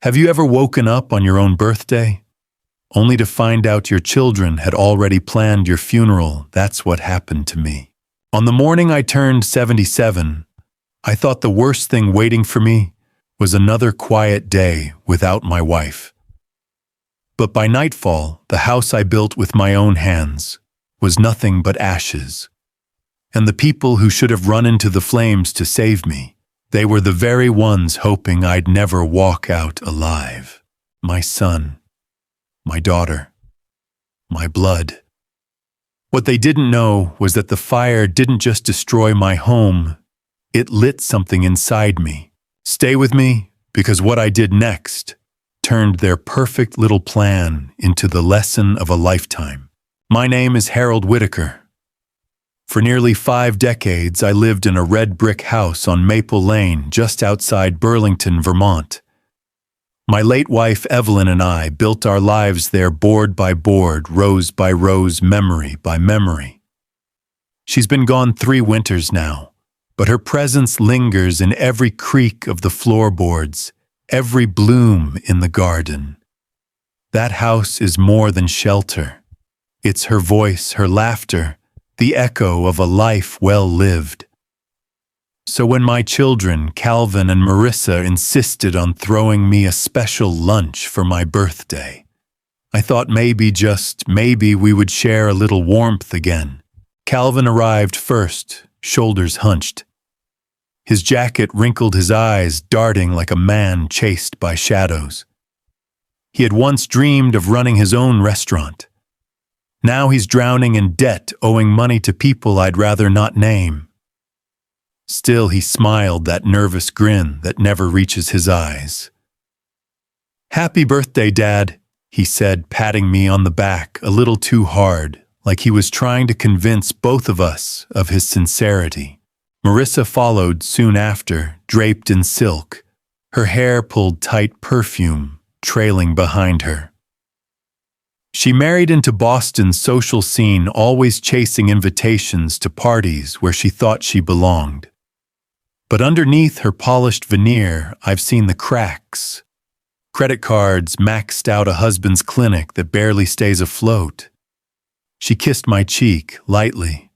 Have you ever woken up on your own birthday, only to find out your children had already planned your funeral? That's what happened to me. On the morning I turned 77, I thought the worst thing waiting for me was another quiet day without my wife. But by nightfall, the house I built with my own hands was nothing but ashes. And the people who should have run into the flames to save me, they were the very ones hoping I'd never walk out alive. My son, my daughter, my blood. What they didn't know was that the fire didn't just destroy my home, it lit something inside me. Stay with me, because what I did next turned their perfect little plan into the lesson of a lifetime. My name is Harold Whitaker. For nearly 5 decades, I lived in a red brick house on Maple Lane just outside Burlington, Vermont. My late wife Evelyn and I built our lives there board by board, rows by rows, memory by memory. She's been gone 3 winters now, but her presence lingers in every creak of the floorboards, every bloom in the garden. That house is more than shelter. It's her voice, her laughter, the echo of a life well lived. So when my children, Calvin and Marissa, insisted on throwing me a special lunch for my birthday, I thought maybe, just maybe, we would share a little warmth again. Calvin arrived first, shoulders hunched. His jacket wrinkled, his eyes darting like a man chased by shadows. He had once dreamed of running his own restaurant. Now he's drowning in debt, owing money to people I'd rather not name. Still, he smiled, that nervous grin that never reaches his eyes. "Happy birthday, Dad," he said, patting me on the back a little too hard, like he was trying to convince both of us of his sincerity. Marissa followed soon after, draped in silk, her hair pulled tight, perfume trailing behind her. She married into Boston's social scene, always chasing invitations to parties where she thought she belonged. But underneath her polished veneer, I've seen the cracks. Credit cards maxed out, a husband's clinic that barely stays afloat. She kissed my cheek lightly.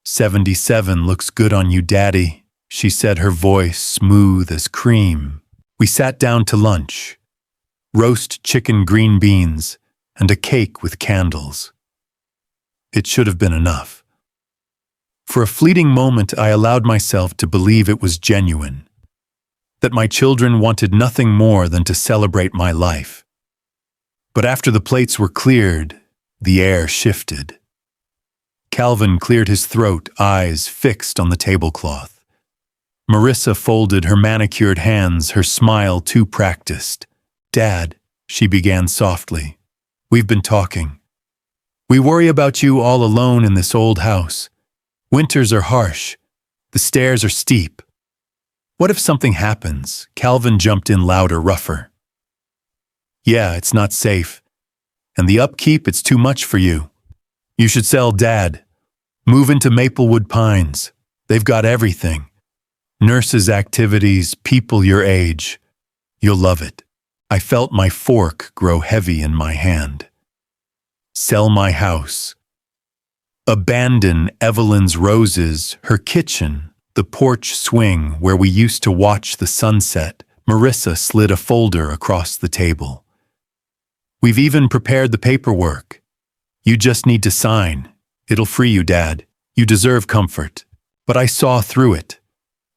"77 looks good on you, Daddy," she said, her voice smooth as cream. We sat down to lunch. Roast chicken, green beans, and a cake with candles. It should have been enough. For a fleeting moment, I allowed myself to believe it was genuine, that my children wanted nothing more than to celebrate my life. But after the plates were cleared, the air shifted. Calvin cleared his throat, eyes fixed on the tablecloth. Marissa folded her manicured hands, her smile too practiced. "Dad," she began softly, "we've been talking. We worry about you all alone in this old house. Winters are harsh. The stairs are steep. What if something happens?" Calvin jumped in louder, rougher. "Yeah, it's not safe. And the upkeep, it's too much for you. You should sell, Dad. Move into Maplewood Pines. They've got everything. Nurses' activities, people your age. You'll love it." I felt my fork grow heavy in my hand. Sell my house. Abandon Evelyn's roses, her kitchen, the porch swing where we used to watch the sunset. Marissa slid a folder across the table. "We've even prepared the paperwork. You just need to sign. It'll free you, Dad. You deserve comfort." But I saw through it.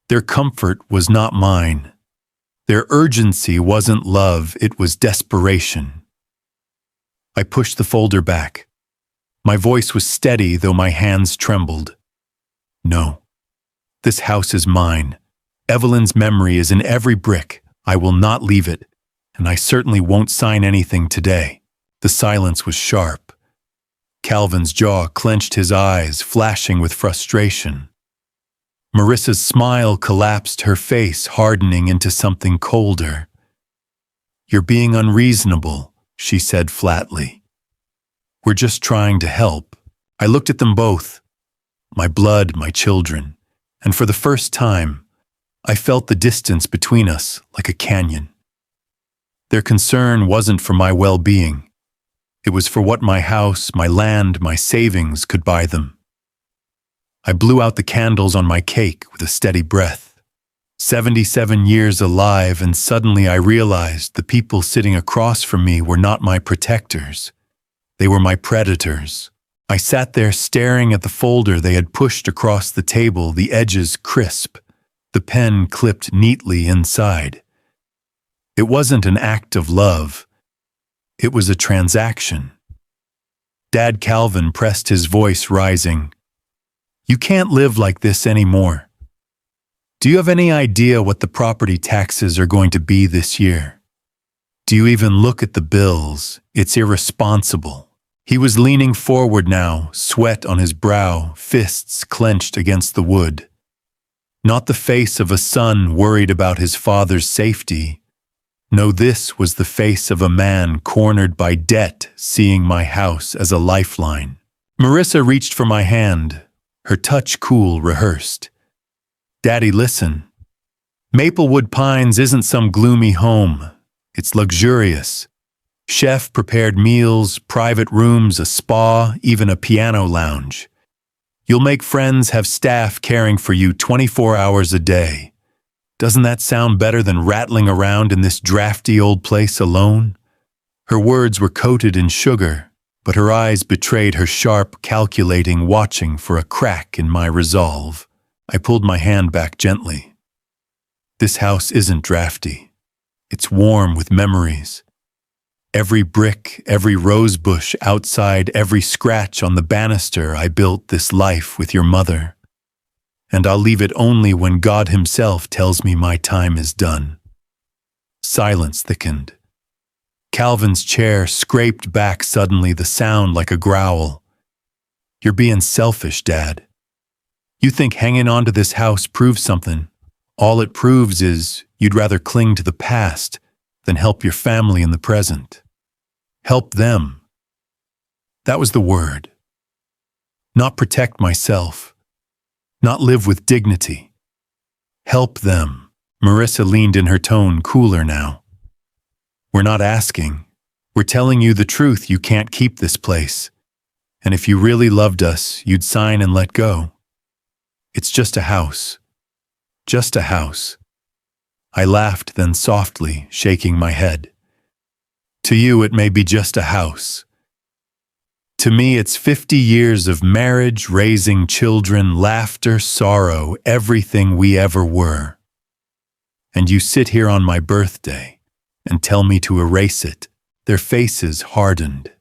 Their comfort was not mine. Their urgency wasn't love, it was desperation. I pushed the folder back. My voice was steady, though my hands trembled. "No. This house is mine. Evelyn's memory is in every brick. I will not leave it, and I certainly won't sign anything today." The silence was sharp. Calvin's jaw clenched, his eyes flashing with frustration. Marissa's smile collapsed, her face hardening into something colder. "You're being unreasonable," she said flatly. "We're just trying to help." I looked at them both, my blood, my children, and for the first time, I felt the distance between us like a canyon. Their concern wasn't for my well-being. It was for what my house, my land, my savings could buy them. I blew out the candles on my cake with a steady breath. 77 years alive, and suddenly I realized the people sitting across from me were not my protectors. They were my predators. I sat there staring at the folder they had pushed across the table, the edges crisp, the pen clipped neatly inside. It wasn't an act of love. It was a transaction. Dad Calvin pressed his voice, rising. You can't live like this anymore. Do you have any idea what the property taxes are going to be this year? Do you even look at the bills? It's irresponsible. He was leaning forward now, sweat on his brow, fists clenched against the wood. Not the face of a son worried about his father's safety. No, this was the face of a man cornered by debt, seeing my house as a lifeline. Marissa reached for my hand, her touch cool, rehearsed. Daddy, listen. Maplewood Pines isn't some gloomy home. It's luxurious. Chef-prepared meals, private rooms, a spa, even a piano lounge. You'll make friends, have staff caring for you 24 hours a day. Doesn't that sound better than rattling around in this drafty old place alone? Her words were coated in sugar, but her eyes betrayed her sharp, calculating, watching for a crack in my resolve. I pulled my hand back gently. This house isn't drafty. It's warm with memories. Every brick, every rose bush outside, every scratch on the banister, I built this life with your mother. And I'll leave it only when God himself tells me my time is done. Silence thickened. Calvin's chair scraped back suddenly, the sound like a growl. You're being selfish, Dad. You think hanging on to this house proves something. All it proves is you'd rather cling to the past than help your family in the present. Help them. That was the word. Not protect myself. Not live with dignity. Help them. Marissa leaned in, her tone cooler now. We're not asking. We're telling you the truth. You can't keep this place. And if you really loved us, you'd sign and let go. It's just a house. Just a house. I laughed, then softly, shaking my head. To you, it may be just a house. To me, it's 50 years of marriage, raising children, laughter, sorrow, everything we ever were. And you sit here on my birthday and tell me to erase it. Their faces hardened.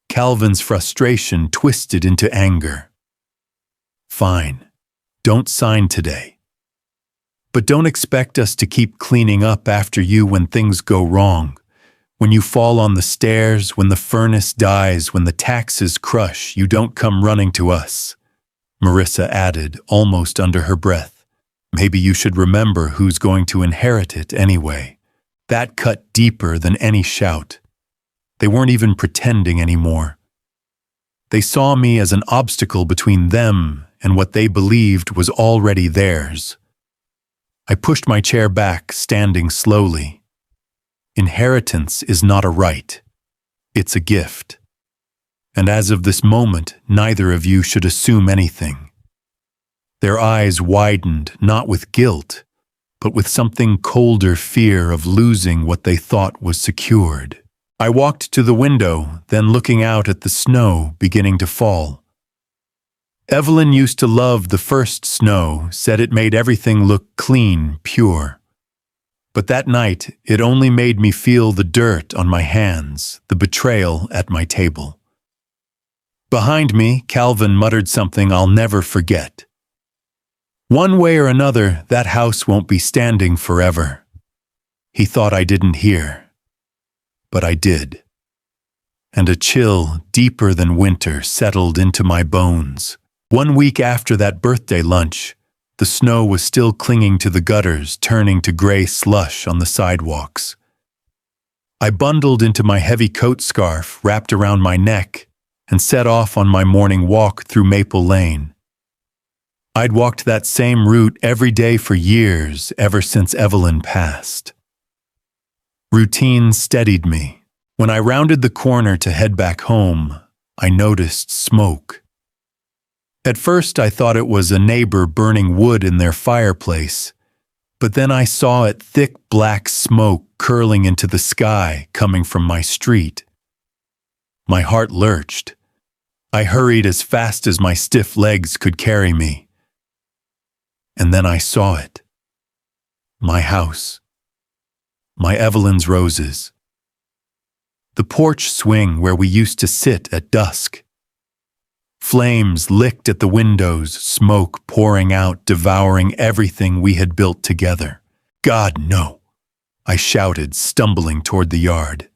Calvin's frustration twisted into anger. Fine. Don't sign today. But don't expect us to keep cleaning up after you when things go wrong. When you fall on the stairs, when the furnace dies, when the taxes crush, you don't come running to us. Marissa added, almost under her breath. Maybe you should remember who's going to inherit it anyway. That cut deeper than any shout. They weren't even pretending anymore. They saw me as an obstacle between them and what they believed was already theirs. I pushed my chair back, standing slowly. Inheritance is not a right. It's a gift. And as of this moment, neither of you should assume anything. Their eyes widened, not with guilt, but with something colder, fear of losing what they thought was secured. I walked to the window, then looking out at the snow beginning to fall. Evelyn used to love the first snow, said it made everything look clean, pure. But that night, it only made me feel the dirt on my hands, the betrayal at my table. Behind me, Calvin muttered something I'll never forget. One way or another, that house won't be standing forever. He thought I didn't hear. But I did. And a chill, deeper than winter, settled into my bones. 1 week after that birthday lunch, the snow was still clinging to the gutters, turning to gray slush on the sidewalks. I bundled into my heavy coat scarf wrapped around my neck and set off on my morning walk through Maple Lane. I'd walked that same route every day for years, ever since Evelyn passed. Routine steadied me. When I rounded the corner to head back home, I noticed smoke. At first, I thought it was a neighbor burning wood in their fireplace, but then I saw it thick black smoke curling into the sky coming from my street. My heart lurched. I hurried as fast as my stiff legs could carry me. And then I saw it. My house. My Evelyn's roses. The porch swing where we used to sit at dusk. Flames licked at the windows, smoke pouring out, devouring everything we had built together. God, no! I shouted, stumbling toward the yard.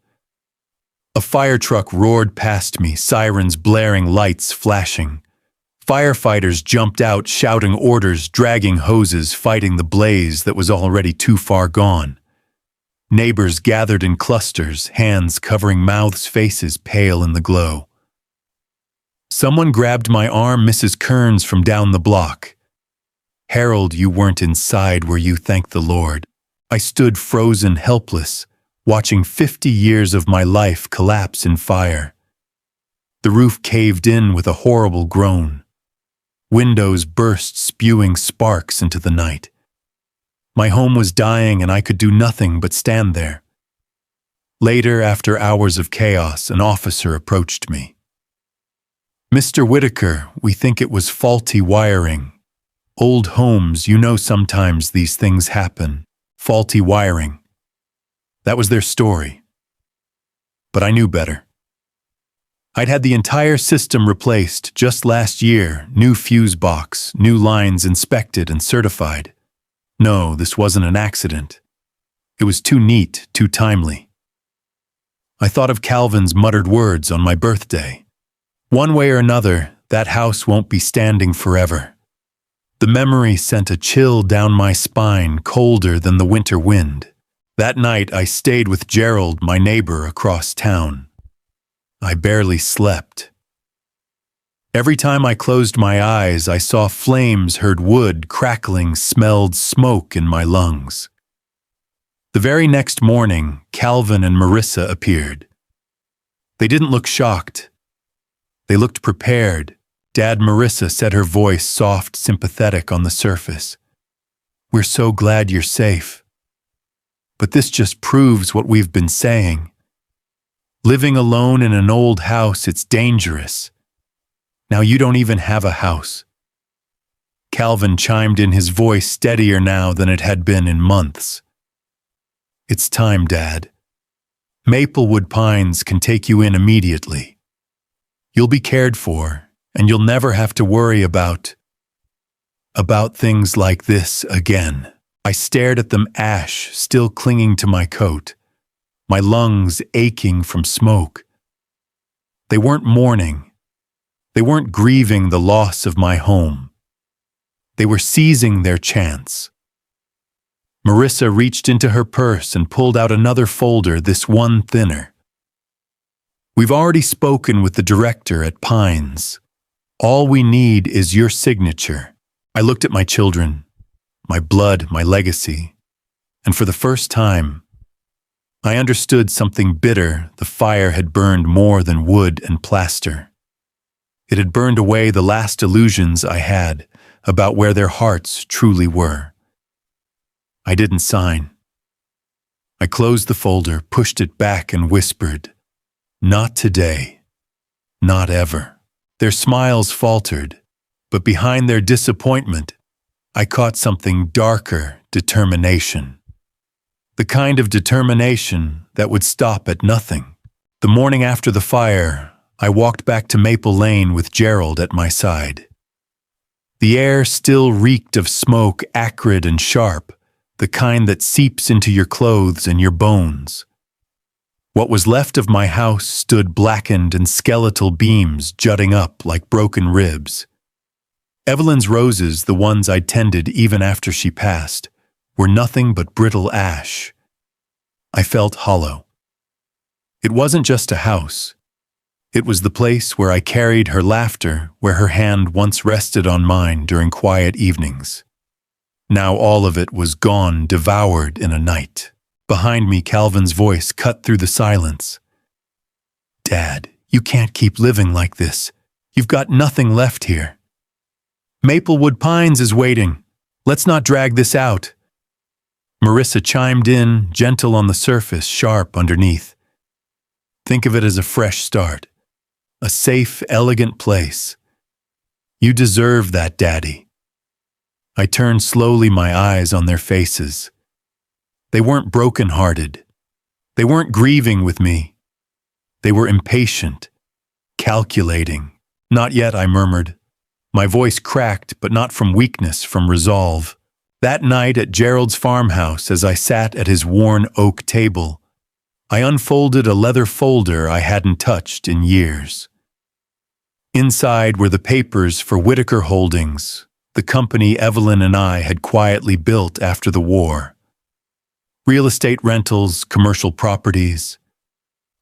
A fire truck roared past me, sirens blaring, lights flashing. Firefighters jumped out, shouting orders, dragging hoses, fighting the blaze that was already too far gone. Neighbors gathered in clusters, hands covering mouths, faces pale in the glow. Someone grabbed my arm, Mrs. Kearns from down the block. Harold, you weren't inside, were you? Thank the Lord. I stood frozen, helpless, watching 50 years of my life collapse in fire. The roof caved in with a horrible groan. Windows burst, spewing sparks into the night. My home was dying and I could do nothing but stand there. Later, after hours of chaos, an officer approached me. Mr. Whitaker, we think it was faulty wiring. Old homes, you know, sometimes these things happen. Faulty wiring. That was their story. But I knew better. I'd had the entire system replaced just last year, new fuse box, new lines inspected and certified. No, this wasn't an accident. It was too neat, too timely. I thought of Calvin's muttered words on my birthday. One way or another, that house won't be standing forever. The memory sent a chill down my spine, colder than the winter wind. That night, I stayed with Gerald, my neighbor across town. I barely slept. Every time I closed my eyes, I saw flames, heard wood crackling, smelled smoke in my lungs. The very next morning, Calvin and Marissa appeared. They didn't look shocked. They looked prepared. Dad, Marissa said, her voice soft, sympathetic on the surface. We're so glad you're safe. But this just proves what we've been saying. Living alone in an old house, it's dangerous. Now you don't even have a house. Calvin chimed in, his voice steadier now than it had been in months. It's time, Dad. Maplewood Pines can take you in immediately. You'll be cared for, and you'll never have to worry about things like this again. I stared at them, ash still clinging to my coat, my lungs aching from smoke. They weren't mourning. They weren't grieving the loss of my home. They were seizing their chance. Marissa reached into her purse and pulled out another folder, this one thinner. We've already spoken with the director at Pines. All we need is your signature. I looked at my children, my blood, my legacy, and for the first time, I understood something bitter. The fire had burned more than wood and plaster. It had burned away the last illusions I had about where their hearts truly were. I didn't sign. I closed the folder, pushed it back, and whispered, "Not today. Not ever." Their smiles faltered, but behind their disappointment, I caught something darker: determination. The kind of determination that would stop at nothing. The morning after the fire, I walked back to Maple Lane with Gerald at my side. The air still reeked of smoke, acrid and sharp, the kind that seeps into your clothes and your bones. What was left of my house stood blackened and skeletal beams jutting up like broken ribs. Evelyn's roses, the ones I tended even after she passed, were nothing but brittle ash. I felt hollow. It wasn't just a house. It was the place where I carried her laughter, where her hand once rested on mine during quiet evenings. Now all of it was gone, devoured in a night. Behind me, Calvin's voice cut through the silence. Dad, you can't keep living like this. You've got nothing left here. Maplewood Pines is waiting. Let's not drag this out. Marissa chimed in, gentle on the surface, sharp underneath. Think of it as a fresh start. A safe, elegant place. You deserve that, Daddy. I turned slowly, my eyes on their faces. They weren't broken-hearted. They weren't grieving with me. They were impatient, calculating. Not yet, I murmured. My voice cracked, but not from weakness, from resolve. That night at Gerald's farmhouse, as I sat at his worn oak table, I unfolded a leather folder I hadn't touched in years. Inside were the papers for Whitaker Holdings, the company Evelyn and I had quietly built after the war. Real estate rentals, commercial properties.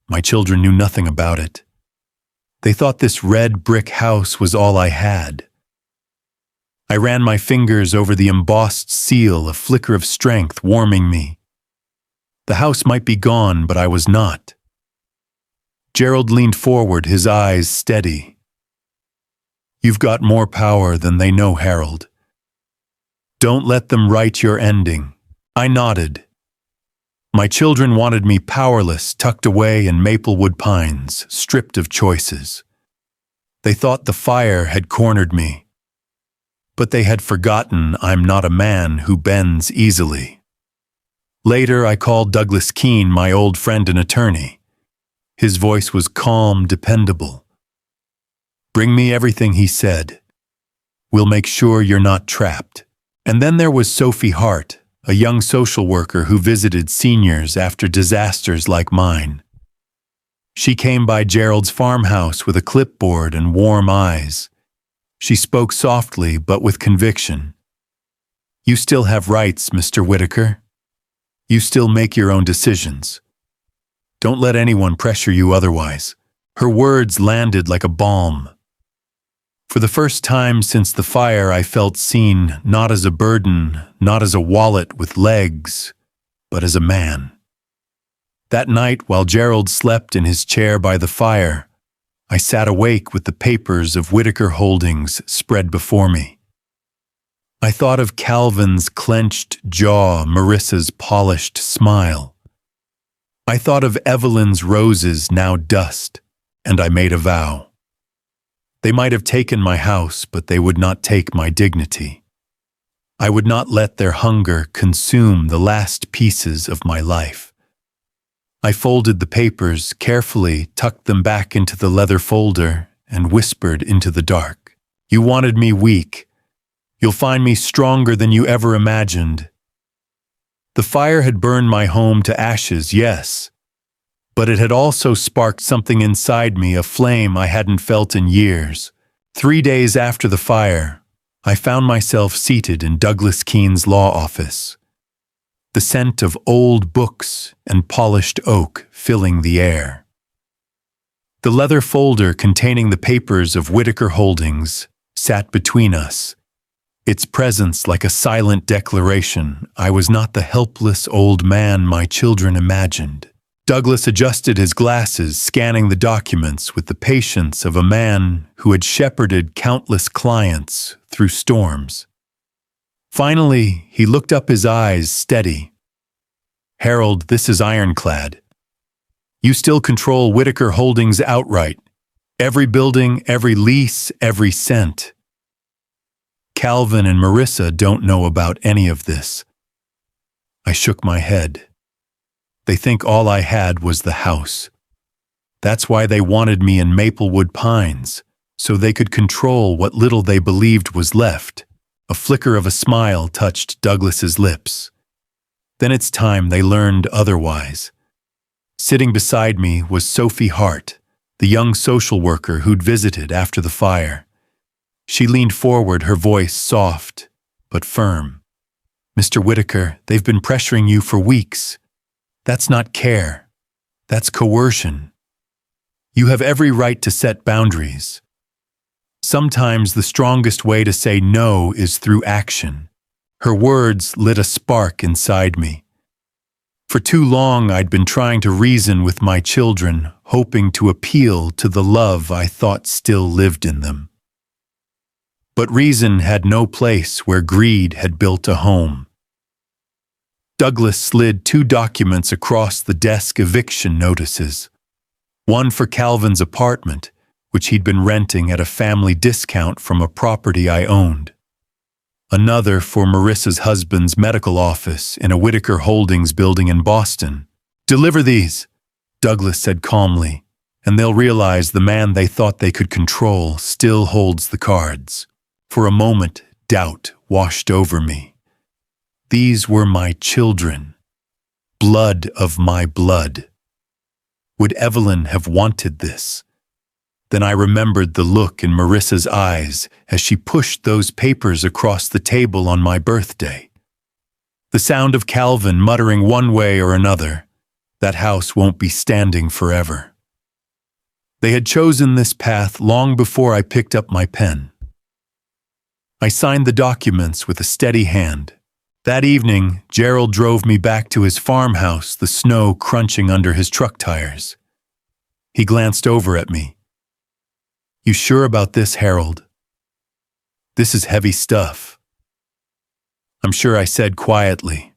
My children knew nothing about it. They thought this red brick house was all I had. I ran my fingers over the embossed seal, a flicker of strength warming me. The house might be gone, but I was not. Gerald leaned forward, his eyes steady. You've got more power than they know, Harold. Don't let them write your ending. I nodded. My children wanted me powerless, tucked away in Maplewood Pines, stripped of choices. They thought the fire had cornered me. But they had forgotten I'm not a man who bends easily. Later, I called Douglas Keene, my old friend and attorney. His voice was calm, dependable. Bring me everything, he said. We'll make sure you're not trapped. And then there was Sophie Hart, a young social worker who visited seniors after disasters like mine. She came by Gerald's farmhouse with a clipboard and warm eyes. She spoke softly but with conviction. You still have rights, Mr. Whitaker. You still make your own decisions. Don't let anyone pressure you otherwise. Her words landed like a balm. For the first time since the fire, I felt seen not as a burden, not as a wallet with legs, but as a man. That night, while Gerald slept in his chair by the fire, I sat awake with the papers of Whitaker Holdings spread before me. I thought of Calvin's clenched jaw, Marissa's polished smile. I thought of Evelyn's roses, now dust, and I made a vow. They might have taken my house, but they would not take my dignity. I would not let their hunger consume the last pieces of my life. I folded the papers carefully, tucked them back into the leather folder, and whispered into the dark. You wanted me weak. You'll find me stronger than you ever imagined. The fire had burned my home to ashes, yes, but it had also sparked something inside me, a flame I hadn't felt in years. 3 days after the fire, I found myself seated in Douglas Keene's law office. The scent of old books and polished oak filling the air. The leather folder containing the papers of Whitaker Holdings sat between us, its presence like a silent declaration I was not the helpless old man my children imagined. Douglas adjusted his glasses, scanning the documents with the patience of a man who had shepherded countless clients through storms. Finally, he looked up, his eyes steady. Harold, this is ironclad. You still control Whitaker Holdings outright. Every building, every lease, every cent. Calvin and Marissa don't know about any of this. I shook my head. They think all I had was the house. That's why they wanted me in Maplewood Pines, so they could control what little they believed was left. A flicker of a smile touched Douglas's lips. Then it's time they learned otherwise. Sitting beside me was Sophie Hart, the young social worker who'd visited after the fire. She leaned forward, her voice soft but firm. Mr. Whitaker, they've been pressuring you for weeks. That's not care. That's coercion. You have every right to set boundaries. Sometimes the strongest way to say no is through action. Her words lit a spark inside me. For too long I'd been trying to reason with my children, hoping to appeal to the love I thought still lived in them. But reason had no place where greed had built a home. Douglas slid 2 documents across the desk: eviction notices. One for Calvin's apartment, which he'd been renting at a family discount from a property I owned. Another for Marissa's husband's medical office in a Whitaker Holdings building in Boston. "Deliver these," Douglas said calmly, "and they'll realize the man they thought they could control still holds the cards." For a moment, doubt washed over me. These were my children, blood of my blood. Would Evelyn have wanted this? Then I remembered the look in Marissa's eyes as she pushed those papers across the table on my birthday. The sound of Calvin muttering one way or another, "That house won't be standing forever." They had chosen this path long before I picked up my pen. I signed the documents with a steady hand. That evening, Gerald drove me back to his farmhouse, the snow crunching under his truck tires. He glanced over at me. "You sure about this, Harold? This is heavy stuff." "I'm sure," I said quietly.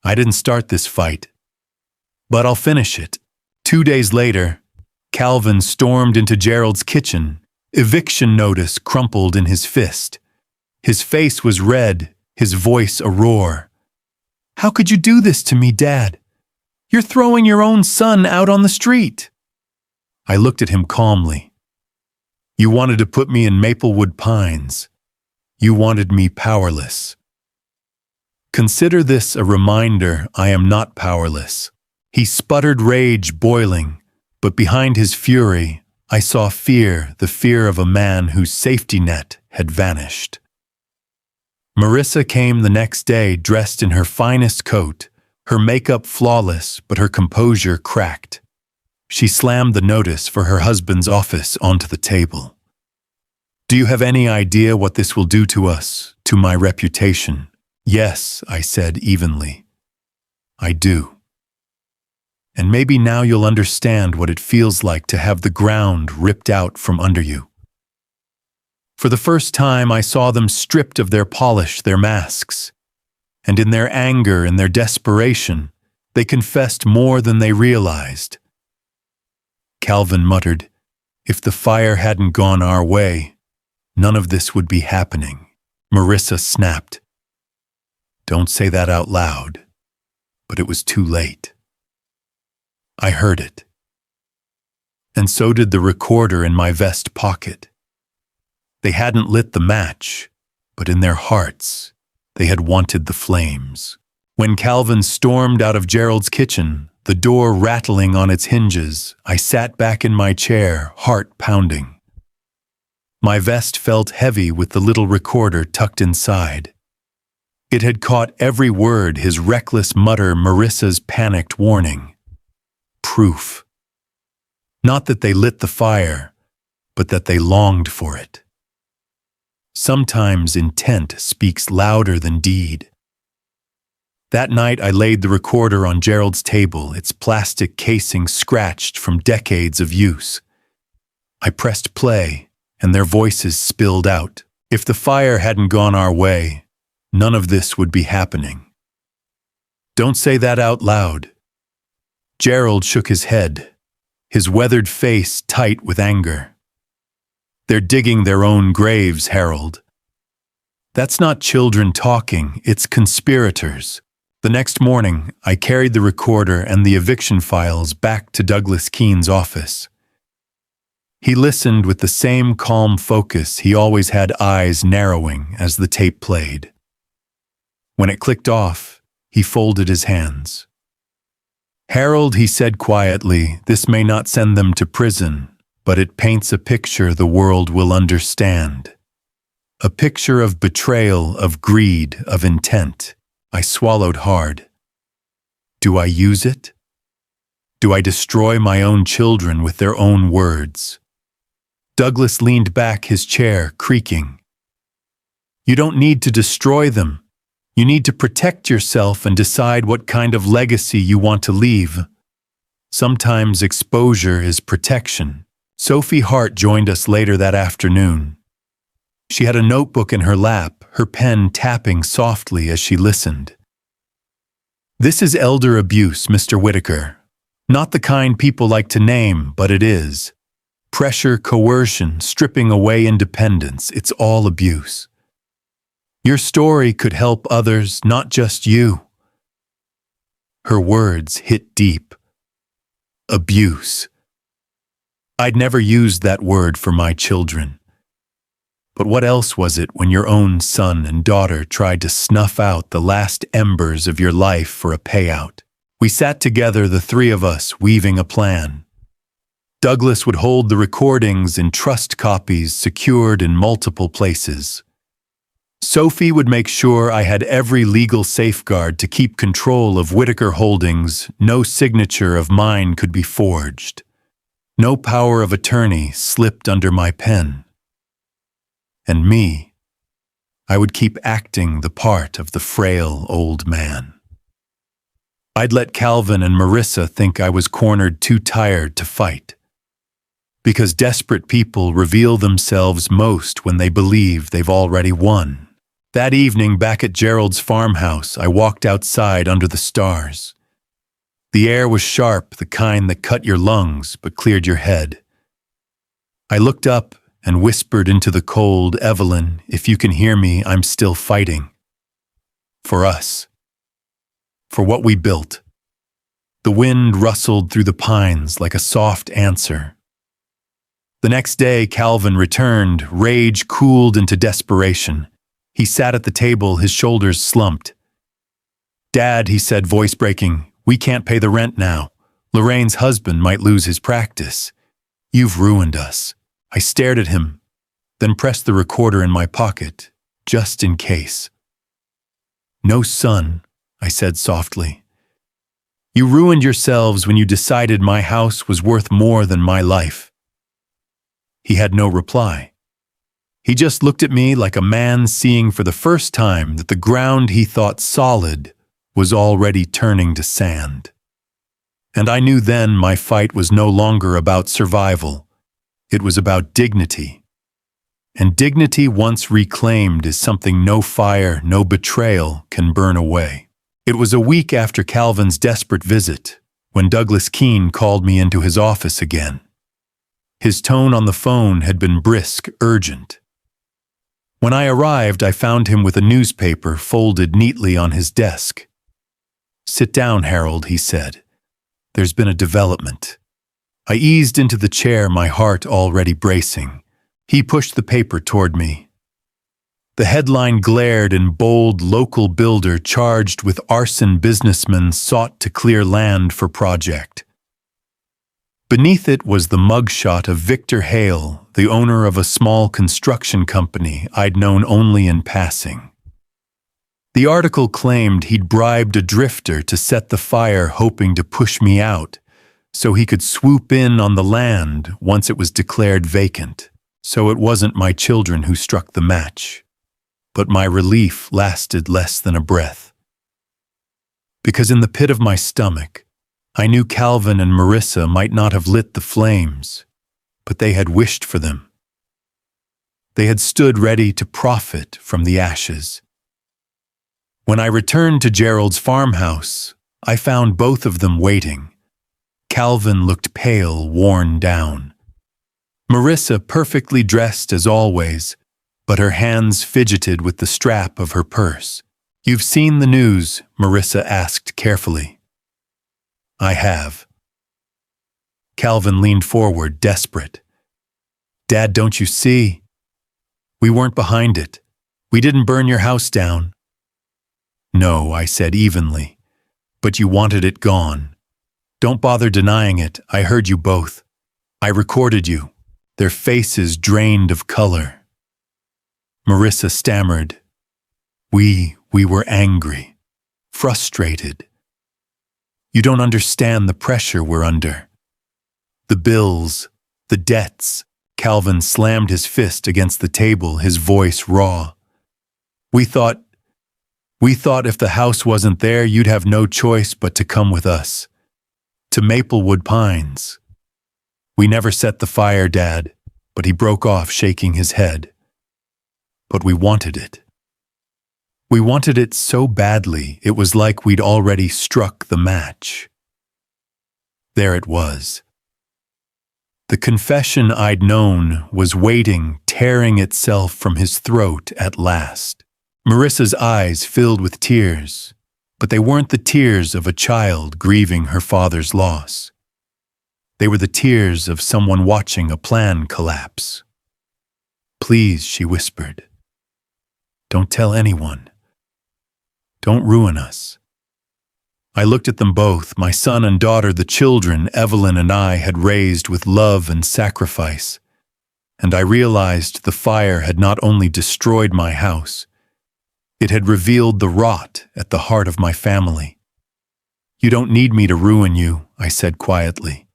"I didn't start this fight, but I'll finish it." 2 days later, Calvin stormed into Gerald's kitchen, eviction notice crumpled in his fist. His face was red, his voice a roar. "How could you do this to me, Dad? You're throwing your own son out on the street." I looked at him calmly. "You wanted to put me in Maplewood Pines. You wanted me powerless. Consider this a reminder I am not powerless." He sputtered, rage boiling, but behind his fury, I saw fear, the fear of a man whose safety net had vanished. Marissa came the next day dressed in her finest coat, her makeup flawless but her composure cracked. She slammed the notice for her husband's office onto the table. "Do you have any idea what this will do to us, to my reputation?" "Yes," I said evenly. "I do. And maybe now you'll understand what it feels like to have the ground ripped out from under you." For the first time, I saw them stripped of their polish, their masks. And in their anger and their desperation, they confessed more than they realized. Calvin muttered, "If the fire hadn't gone our way, none of this would be happening." Marissa snapped, "Don't say that out loud." But it was too late. I heard it. And so did the recorder in my vest pocket. They hadn't lit the match, but in their hearts, they had wanted the flames. When Calvin stormed out of Gerald's kitchen, the door rattling on its hinges, I sat back in my chair, heart pounding. My vest felt heavy with the little recorder tucked inside. It had caught every word, his reckless mutter, Marissa's panicked warning. Proof. Not that they lit the fire, but that they longed for it. Sometimes intent speaks louder than deed. That night I laid the recorder on Gerald's table, its plastic casing scratched from decades of use. I pressed play, and their voices spilled out. If the fire hadn't gone our way, none of this would be happening. Don't say that out loud. Gerald shook his head, his weathered face tight with anger. They're digging their own graves, Harold. That's not children talking, it's conspirators. The next morning, I carried the recorder and the eviction files back to Douglas Keene's office. He listened with the same calm focus he always had, eyes narrowing as the tape played. When it clicked off, he folded his hands. Harold, he said quietly, this may not send them to prison, but it paints a picture the world will understand. A picture of betrayal, of greed, of intent. I swallowed hard. Do I use it? Do I destroy my own children with their own words? Douglas leaned back, his chair creaking. You don't need to destroy them. You need to protect yourself and decide what kind of legacy you want to leave. Sometimes exposure is protection. Sophie Hart joined us later that afternoon. She had a notebook in her lap, her pen tapping softly as she listened. This is elder abuse, Mr. Whitaker. Not the kind people like to name, but it is. Pressure, coercion, stripping away independence, it's all abuse. Your story could help others, not just you. Her words hit deep. Abuse. I'd never used that word for my children. But what else was it when your own son and daughter tried to snuff out the last embers of your life for a payout? We sat together, the three of us, weaving a plan. Douglas would hold the recordings in trust copies secured in multiple places. Sophie would make sure I had every legal safeguard to keep control of Whitaker Holdings. No signature of mine could be forged. No power of attorney slipped under my pen. And me, I would keep acting the part of the frail old man. I'd let Calvin and Marissa think I was cornered, too tired to fight. Because desperate people reveal themselves most when they believe they've already won. That evening back at Gerald's farmhouse, I walked outside under the stars. The air was sharp, the kind that cut your lungs but cleared your head. I looked up and whispered into the cold, Evelyn, if you can hear me, I'm still fighting. For us. For what we built. The wind rustled through the pines like a soft answer. The next day, Calvin returned, rage cooled into desperation. He sat at the table, his shoulders slumped. Dad, he said, voice breaking, we can't pay the rent now. Lorraine's husband might lose his practice. You've ruined us. I stared at him, then pressed the recorder in my pocket, just in case. No, son, I said softly. You ruined yourselves when you decided my house was worth more than my life. He had no reply. He just looked at me like a man seeing for the first time that the ground he thought solid was already turning to sand. And I knew then my fight was no longer about survival. It was about dignity. And dignity once reclaimed is something no fire, no betrayal can burn away. It was a week after Calvin's desperate visit when Douglas Keene called me into his office again. His tone on the phone had been brisk, urgent. When I arrived, I found him with a newspaper folded neatly on his desk. Sit down, Harold, he said. There's been a development. I eased into the chair, my heart already bracing. He pushed the paper toward me. The headline glared in bold: local builder charged with arson, businessman sought to clear land for project. Beneath it was the mugshot of Victor Hale, the owner of a small construction company I'd known only in passing. The article claimed he'd bribed a drifter to set the fire, hoping to push me out, so he could swoop in on the land once it was declared vacant. So it wasn't my children who struck the match. But my relief lasted less than a breath. Because in the pit of my stomach, I knew Calvin and Marissa might not have lit the flames, but they had wished for them. They had stood ready to profit from the ashes. When I returned to Gerald's farmhouse, I found both of them waiting. Calvin looked pale, worn down. Marissa perfectly dressed as always, but her hands fidgeted with the strap of her purse. You've seen the news, Marissa asked carefully. I have. Calvin leaned forward, desperate. Dad, don't you see? We weren't behind it. We didn't burn your house down. No, I said evenly, but you wanted it gone. Don't bother denying it. I heard you both. I recorded you, their faces drained of color. Marissa stammered. We were angry, frustrated. You don't understand the pressure we're under. The bills, the debts. Calvin slammed his fist against the table, his voice raw. We thought We thought if the house wasn't there, you'd have no choice but to come with us. To Maplewood Pines. We never set the fire, Dad, but he broke off, shaking his head. But we wanted it. We wanted it so badly, it was like we'd already struck the match. There it was. The confession I'd known was waiting, tearing itself from his throat at last. Marissa's eyes filled with tears, but they weren't the tears of a child grieving her father's loss. They were the tears of someone watching a plan collapse. "Please," she whispered. "Don't tell anyone. Don't ruin us." I looked at them both, my son and daughter, the children Evelyn and I had raised with love and sacrifice, and I realized the fire had not only destroyed my house, it had revealed the rot at the heart of my family. "You don't need me to ruin you," I said quietly.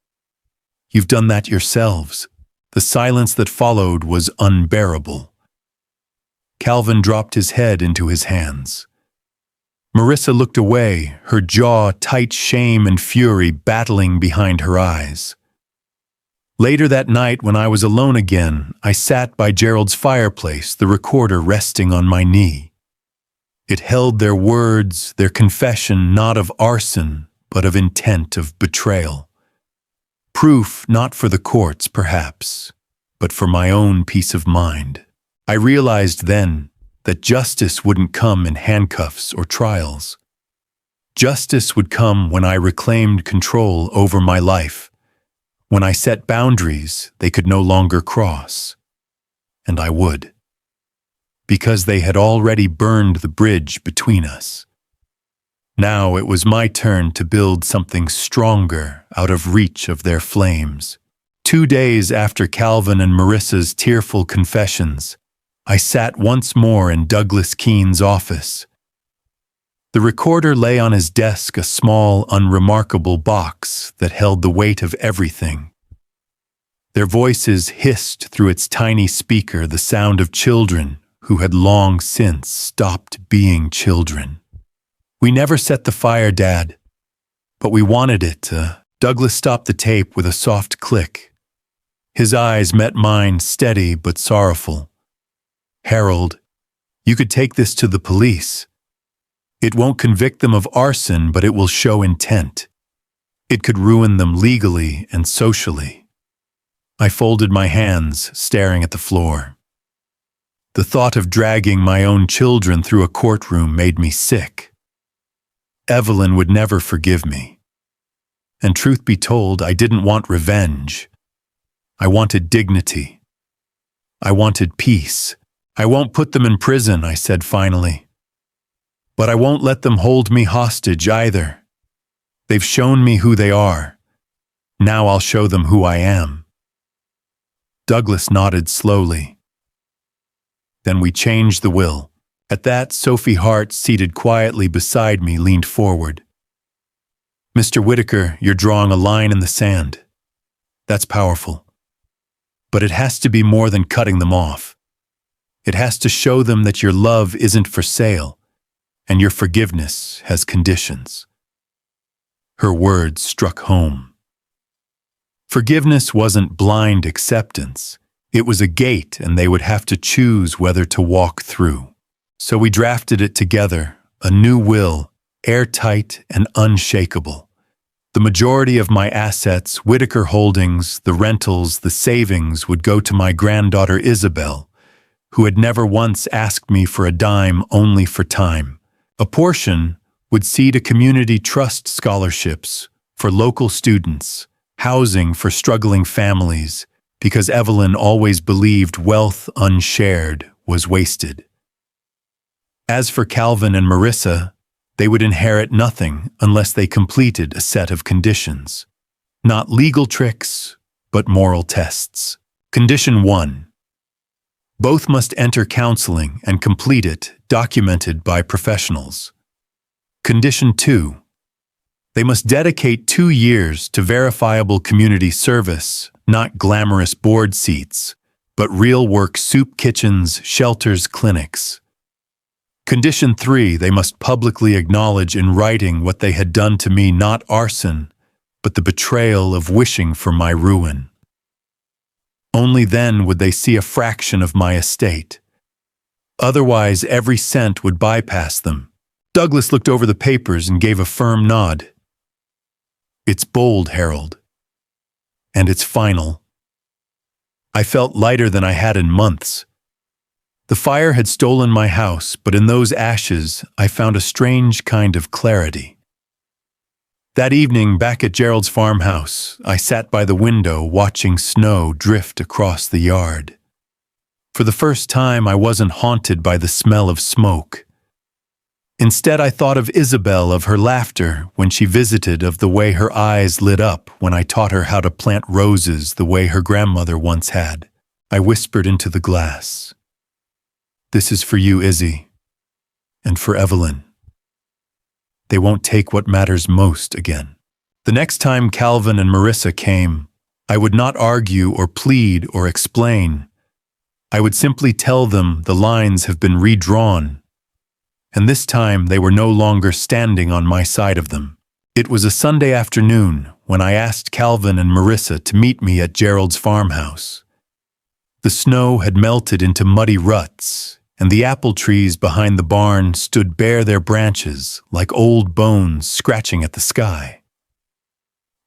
"You've done that yourselves." The silence that followed was unbearable. Calvin dropped his head into his hands. Marissa looked away, her jaw tight, shame and fury battling behind her eyes. Later that night, when I was alone again, I sat by Gerald's fireplace, the recorder resting on my knee. It held their words, their confession not of arson, but of intent of betrayal. Proof not for the courts, perhaps, but for my own peace of mind. I realized then that justice wouldn't come in handcuffs or trials. Justice would come when I reclaimed control over my life, when I set boundaries they could no longer cross. And I would. Because they had already burned the bridge between us. Now it was my turn to build something stronger out of reach of their flames. 2 days after Calvin and Marissa's tearful confessions, I sat once more in Douglas Keene's office. The recorder lay on his desk, a small, unremarkable box that held the weight of everything. Their voices hissed through its tiny speaker, the sound of children who had long since stopped being children. "We never set the fire, Dad, but we wanted it." Douglas stopped the tape with a soft click. His eyes met mine, steady but sorrowful. "Harold, you could take this to the police. It won't convict them of arson, but it will show intent. It could ruin them legally and socially." I folded my hands, staring at the floor. The thought of dragging my own children through a courtroom made me sick. Evelyn would never forgive me. And truth be told, I didn't want revenge. I wanted dignity. I wanted peace. "I won't put them in prison," I said finally. "But I won't let them hold me hostage either. They've shown me who they are. Now I'll show them who I am." Douglas nodded slowly. Then we changed the will. At that, Sophie Hart, seated quietly beside me, leaned forward. "Mr. Whitaker, you're drawing a line in the sand. That's powerful. But it has to be more than cutting them off. It has to show them that your love isn't for sale, and your forgiveness has conditions." Her words struck home. Forgiveness wasn't blind acceptance. It was a gate, and they would have to choose whether to walk through. So we drafted it together, a new will, airtight and unshakable. The majority of my assets, Whitaker Holdings, the rentals, the savings, would go to my granddaughter Isabel, who had never once asked me for a dime, only for time. A portion would see to community trust scholarships for local students, housing for struggling families, because Evelyn always believed wealth unshared was wasted. As for Calvin and Marissa, they would inherit nothing unless they completed a set of conditions. Not legal tricks, but moral tests. Condition 1. Both must enter counseling and complete it, documented by professionals. Condition 2. They must dedicate 2 years to verifiable community service, not glamorous board seats, but real work soup kitchens, shelters, clinics. Condition 3, they must publicly acknowledge in writing what they had done to me, not arson, but the betrayal of wishing for my ruin. Only then would they see a fraction of my estate. Otherwise, every cent would bypass them. Douglas looked over the papers and gave a firm nod. It's bold, Harold. And it's final. I felt lighter than I had in months. The fire had stolen my house, but in those ashes, I found a strange kind of clarity. That evening, back at Gerald's farmhouse, I sat by the window watching snow drift across the yard. For the first time, I wasn't haunted by the smell of smoke. Instead, I thought of Isabel, of her laughter when she visited, of the way her eyes lit up when I taught her how to plant roses the way her grandmother once had. I whispered into the glass, "This is for you, Izzy, and for Evelyn. They won't take what matters most again." The next time Calvin and Marissa came, I would not argue or plead or explain. I would simply tell them the lines have been redrawn, and this time they were no longer standing on my side of them. It was a Sunday afternoon when I asked Calvin and Marissa to meet me at Gerald's farmhouse. The snow had melted into muddy ruts, and the apple trees behind the barn stood bare their branches like old bones scratching at the sky.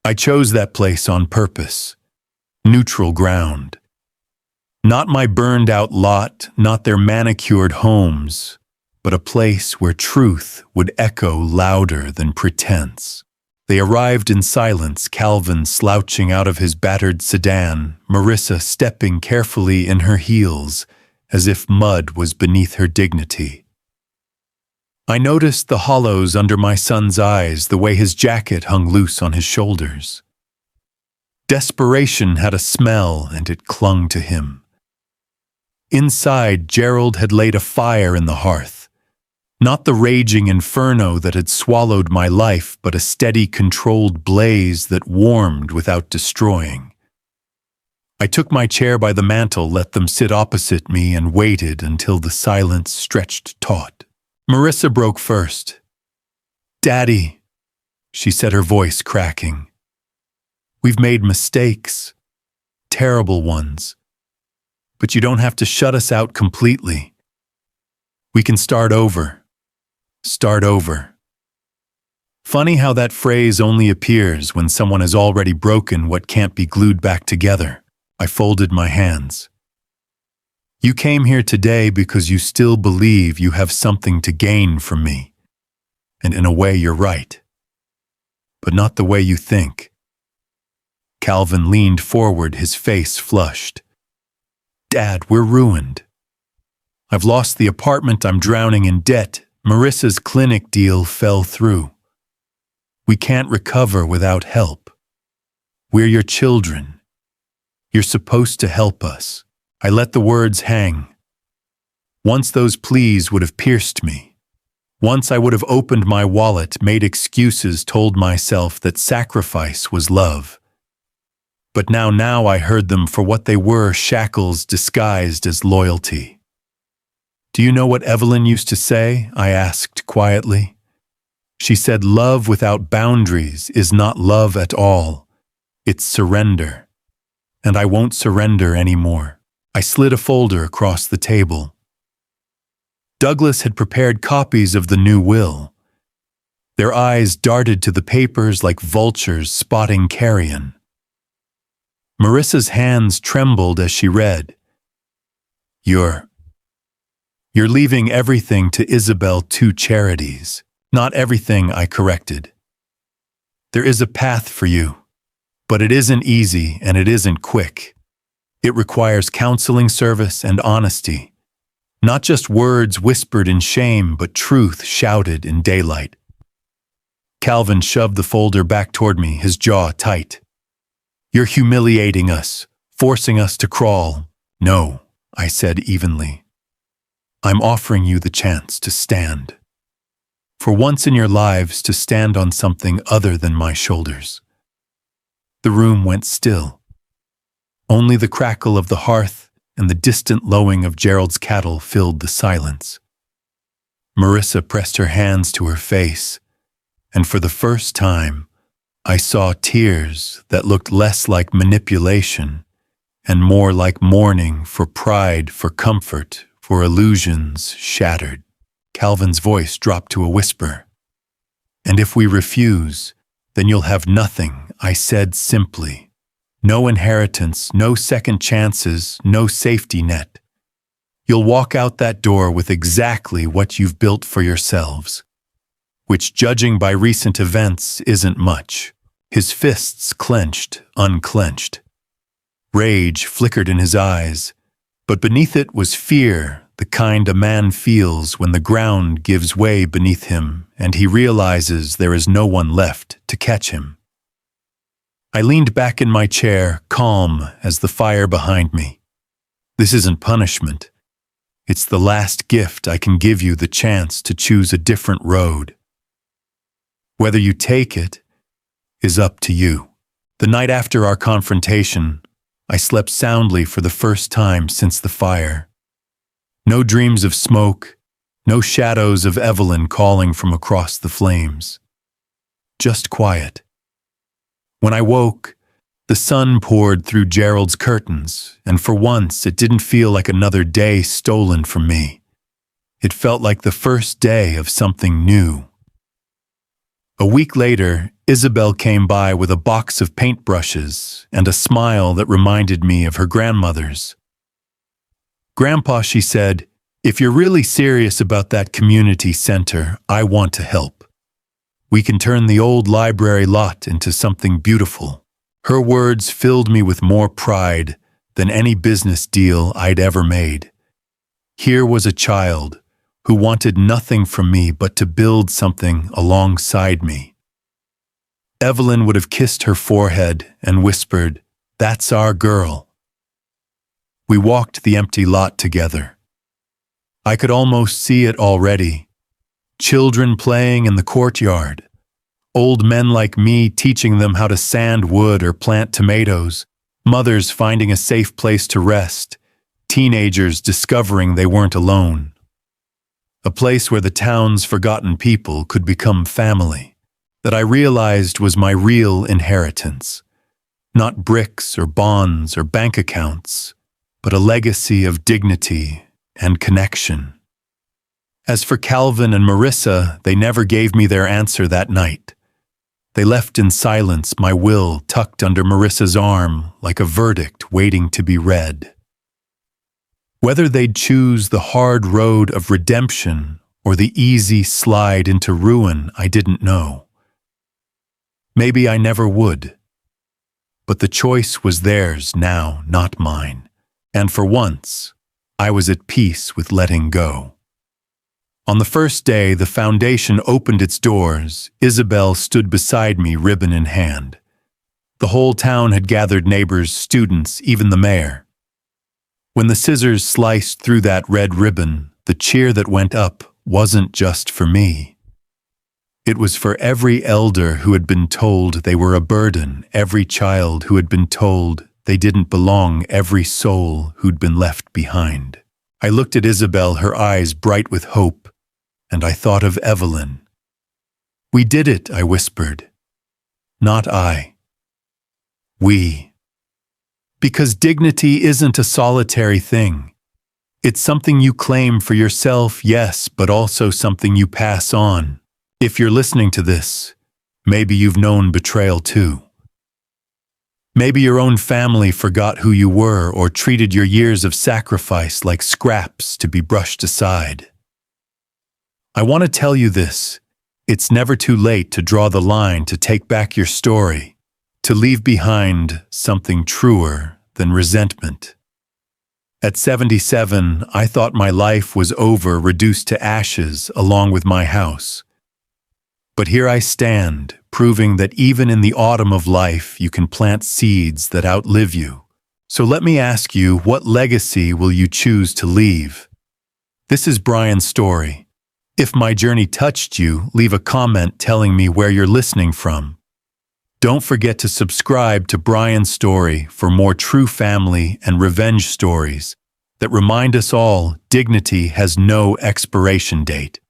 I chose that place on purpose, neutral ground. Not my burned-out lot, not their manicured homes, but a place where truth would echo louder than pretense. They arrived in silence, Calvin slouching out of his battered sedan, Marissa stepping carefully in her heels, as if mud was beneath her dignity. I noticed the hollows under my son's eyes, the way his jacket hung loose on his shoulders. Desperation had a smell, and it clung to him. Inside, Gerald had laid a fire in the hearth. Not the raging inferno that had swallowed my life, but a steady, controlled blaze that warmed without destroying. I took my chair by the mantel, let them sit opposite me, and waited until the silence stretched taut. Marissa broke first. "Daddy," she said, her voice cracking. "We've made mistakes, terrible ones. But you don't have to shut us out completely. We can start over. Start over." Funny how that phrase only appears when someone has already broken what can't be glued back together. I folded my hands. "You came here today because you still believe you have something to gain from me. And in a way, you're right. But not the way you think." Calvin leaned forward, his face flushed. "Dad, we're ruined. I've lost the apartment, I'm drowning in debt. Marissa's clinic deal fell through. We can't recover without help. We're your children. You're supposed to help us." I let the words hang. Once those pleas would have pierced me. Once I would have opened my wallet, made excuses, told myself that sacrifice was love. But now I heard them for what they were, shackles disguised as loyalty. "Do you know what Evelyn used to say?" I asked quietly. She said, "Love without boundaries is not love at all. It's surrender. And I won't surrender anymore." I slid a folder across the table. Douglas had prepared copies of the new will. Their eyes darted to the papers like vultures spotting carrion. Marissa's hands trembled as she read. You're leaving everything to Isabel, 2 charities." "Not everything," I corrected. "There is a path for you, but it isn't easy and it isn't quick. It requires counseling service and honesty. Not just words whispered in shame, but truth shouted in daylight." Calvin shoved the folder back toward me, his jaw tight. "You're humiliating us, forcing us to crawl." "No," I said evenly. "I'm offering you the chance to stand. For once in your lives, to stand on something other than my shoulders." The room went still. Only the crackle of the hearth and the distant lowing of Gerald's cattle filled the silence. Marissa pressed her hands to her face, and for the first time, I saw tears that looked less like manipulation and more like mourning for pride, for comfort, for illusions shattered. Calvin's voice dropped to a whisper. "And if we refuse, then you'll have nothing," I said simply. "No inheritance, no second chances, no safety net. You'll walk out that door with exactly what you've built for yourselves." Which, judging by recent events, isn't much. His fists clenched, unclenched. Rage flickered in his eyes, but beneath it was fear, the kind a man feels when the ground gives way beneath him and he realizes there is no one left to catch him. I leaned back in my chair, calm as the fire behind me. This isn't punishment. It's the last gift I can give you, the chance to choose a different road. Whether you take it is up to you. The night after our confrontation, I slept soundly for the first time since the fire. No dreams of smoke, no shadows of Evelyn calling from across the flames. Just quiet. When I woke, the sun poured through Gerald's curtains, and for once it didn't feel like another day stolen from me. It felt like the first day of something new. A week later, Isabel came by with a box of paintbrushes and a smile that reminded me of her grandmother's. "Grandpa," she said, "if you're really serious about that community center, I want to help. We can turn the old library lot into something beautiful." Her words filled me with more pride than any business deal I'd ever made. Here was a child who wanted nothing from me but to build something alongside me. Evelyn would have kissed her forehead and whispered, "That's our girl." We walked the empty lot together. I could almost see it already. Children playing in the courtyard. Old men like me teaching them how to sand wood or plant tomatoes. Mothers finding a safe place to rest. Teenagers discovering they weren't alone. A place where the town's forgotten people could become family. That I realized was my real inheritance. Not bricks or bonds or bank accounts, but a legacy of dignity and connection. As for Calvin and Marissa, they never gave me their answer that night. They left in silence, my will tucked under Marissa's arm like a verdict waiting to be read. Whether they'd choose the hard road of redemption or the easy slide into ruin, I didn't know. Maybe I never would. But the choice was theirs now, not mine. And for once, I was at peace with letting go. On the first day the foundation opened its doors, Isabel stood beside me, ribbon in hand. The whole town had gathered, neighbors, students, even the mayor. When the scissors sliced through that red ribbon, the cheer that went up wasn't just for me. It was for every elder who had been told they were a burden, every child who had been told they didn't belong, every soul who'd been left behind. I looked at Isabel, her eyes bright with hope, and I thought of Evelyn. "We did it," I whispered. "Not I. We." Because dignity isn't a solitary thing. It's something you claim for yourself, yes, but also something you pass on. If you're listening to this, maybe you've known betrayal too. Maybe your own family forgot who you were or treated your years of sacrifice like scraps to be brushed aside. I want to tell you this. It's never too late to draw the line, to take back your story, to leave behind something truer than resentment. At 77, I thought my life was over, reduced to ashes along with my house. But here I stand, proving that even in the autumn of life, you can plant seeds that outlive you. So let me ask you, what legacy will you choose to leave? This is Brian's story. If my journey touched you, leave a comment telling me where you're listening from. Don't forget to subscribe to Brian's Story for more true family and revenge stories that remind us all dignity has no expiration date.